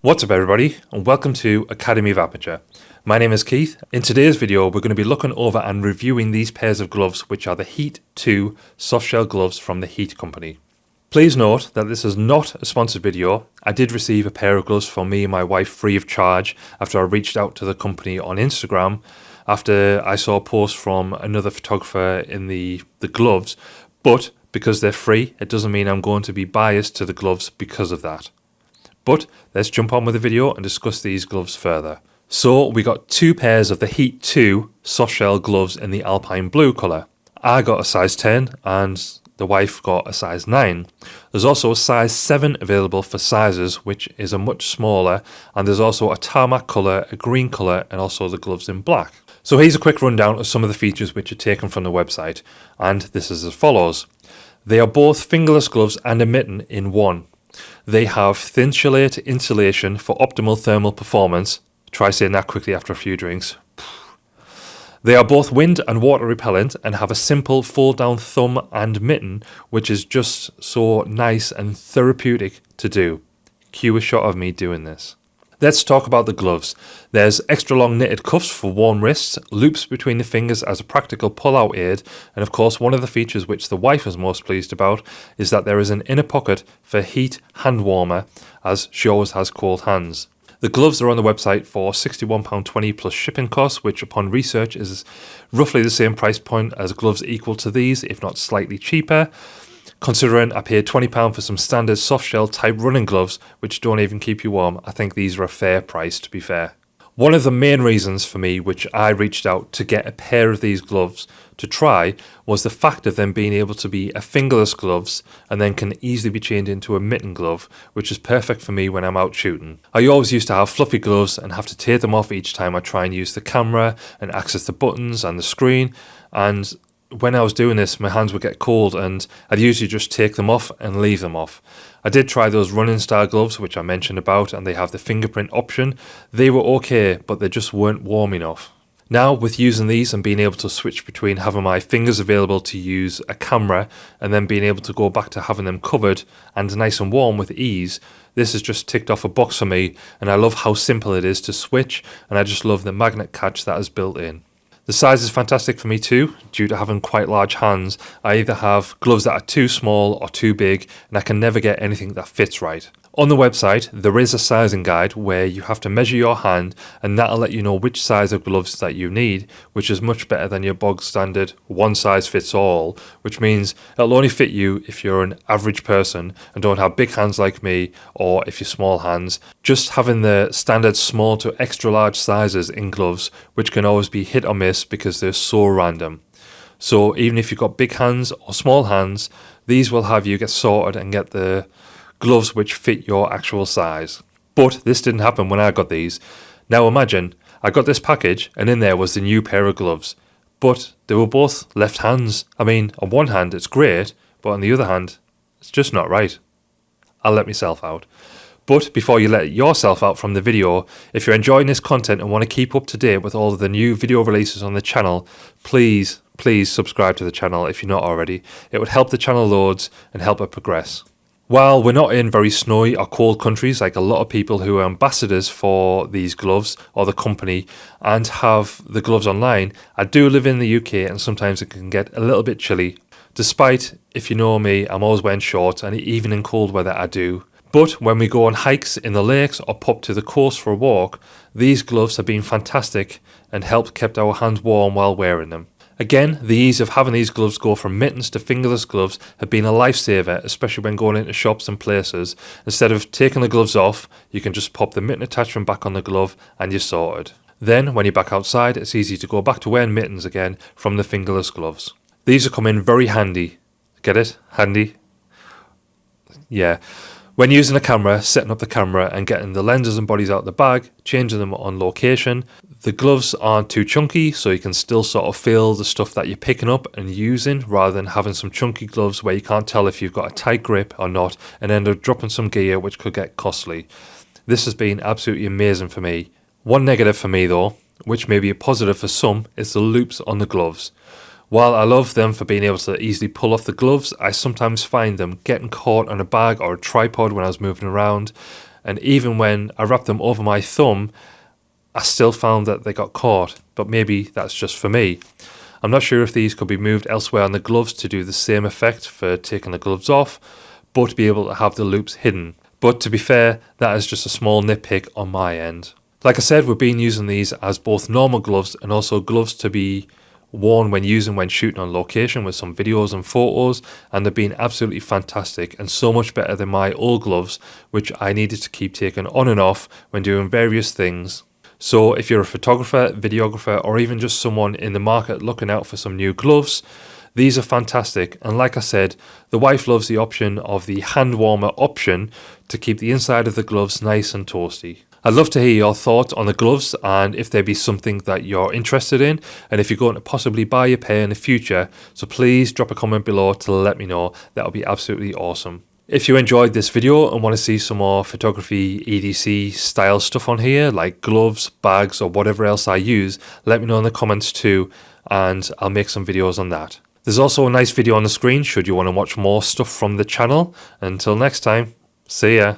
What's up everybody, and welcome to Academy of Aperture. My name is Keith. In today's video we're going to be looking over and reviewing these pairs of gloves, which are the Heat 2 softshell gloves from the Heat company. Please note that this is not a sponsored video. I did receive a pair of gloves for me and my wife free of charge after I reached out to the company on Instagram after I saw a post from another photographer in the gloves, but because they're free it doesn't mean I'm going to be biased to the gloves because of that. But let's jump on with the video and discuss these gloves further. So we got two pairs of the Heat 2 softshell gloves in the Alpine blue colour. I got a size 10 and the wife got a size 9. There's also a size 7 available for sizes, which is a much smaller, and there's also a tarmac colour, a green colour, and also the gloves in black. So here's a quick rundown of some of the features which are taken from the website, and this is as follows. They are both fingerless gloves and a mitten in one. They have thin-chelate insulation for optimal thermal performance. Try saying that quickly after a few drinks. They are both wind and water repellent and have a simple fold-down thumb and mitten, which is just so nice and therapeutic to do. Cue a shot of me doing this. Let's talk about the gloves. There's extra long knitted cuffs for warm wrists, loops between the fingers as a practical pull-out aid, and of course one of the features which the wife was most pleased about is that there is an inner pocket for heat hand warmer, as she always has cold hands. The gloves are on the website for £61.20 plus shipping costs, which upon research is roughly the same price point as gloves equal to these, if not slightly cheaper. Considering I paid £20 for some standard softshell type running gloves, which don't even keep you warm, I think these are a fair price, to be fair. One of the main reasons for me which I reached out to get a pair of these gloves to try was the fact of them being able to be a fingerless gloves and then can easily be changed into a mitten glove, which is perfect for me when I'm out shooting. I always used to have fluffy gloves and have to take them off each time I try and use the camera and access the buttons and the screen, and when I was doing this, my hands would get cold and I'd usually just take them off and leave them off. I did try those running style gloves, which I mentioned about, and they have the fingerprint option. They were okay, but they just weren't warm enough. Now, with using these and being able to switch between having my fingers available to use a camera and then being able to go back to having them covered and nice and warm with ease, this has just ticked off a box for me, and I love how simple it is to switch, and I just love the magnet catch that is built in. The size is fantastic for me too, due to having quite large hands. I either have gloves that are too small or too big, and I can never get anything that fits right. On the website, there is a sizing guide where you have to measure your hand, and that'll let you know which size of gloves that you need, which is much better than your bog standard one size fits all, which means it'll only fit you if you're an average person and don't have big hands like me, or if you're small hands. Just having the standard small to extra large sizes in gloves, which can always be hit or miss because they're so random. So even if you've got big hands or small hands, these will have you get sorted and get the gloves which fit your actual size. But this didn't happen when I got these. Now imagine, I got this package and in there was the new pair of gloves, but they were both left hands. I mean, on one hand it's great, but on the other hand, it's just not right. I'll let myself out. But before you let yourself out from the video, if you're enjoying this content and want to keep up to date with all of the new video releases on the channel, please subscribe to the channel if you're not already. It would help the channel loads and help it progress. While we're not in very snowy or cold countries like a lot of people who are ambassadors for these gloves or the company and have the gloves online, I do live in the UK and sometimes it can get a little bit chilly. Despite, if you know me, I'm always wearing shorts, and even in cold weather I do. But when we go on hikes in the lakes or pop to the coast for a walk, these gloves have been fantastic and helped keep our hands warm while wearing them. Again, the ease of having these gloves go from mittens to fingerless gloves have been a lifesaver, especially when going into shops and places. Instead of taking the gloves off, you can just pop the mitten attachment back on the glove and you're sorted. Then, when you're back outside, it's easy to go back to wearing mittens again from the fingerless gloves. These have come in very handy. Get it? Handy? Yeah. When using a camera, setting up the camera and getting the lenses and bodies out of the bag, changing them on location. The gloves aren't too chunky, so you can still sort of feel the stuff that you're picking up and using, rather than having some chunky gloves where you can't tell if you've got a tight grip or not and end up dropping some gear which could get costly. This has been absolutely amazing for me. One negative for me though, which may be a positive for some, is the loops on the gloves. While I love them for being able to easily pull off the gloves, I sometimes find them getting caught on a bag or a tripod when I was moving around, and even when I wrapped them over my thumb, I still found that they got caught, but maybe that's just for me. I'm not sure if these could be moved elsewhere on the gloves to do the same effect for taking the gloves off, but be able to have the loops hidden. But to be fair, that is just a small nitpick on my end. Like I said, we've been using these as both normal gloves and also gloves to be worn when shooting on location with some videos and photos, and they've been absolutely fantastic and so much better than my old gloves, which I needed to keep taking on and off when doing various things. So if you're a photographer, videographer, or even just someone in the market looking out for some new gloves, these are fantastic. And like I said, the wife loves the option of the hand warmer option to keep the inside of the gloves nice and toasty. I'd love to hear your thoughts on the gloves and if there be something that you're interested in and if you're going to possibly buy a pair in the future. So please drop a comment below to let me know. That would be absolutely awesome. If you enjoyed this video and want to see some more photography EDC style stuff on here, like gloves, bags, or whatever else I use, let me know in the comments too, and I'll make some videos on that. There's also a nice video on the screen should you want to watch more stuff from the channel. Until next time, see ya.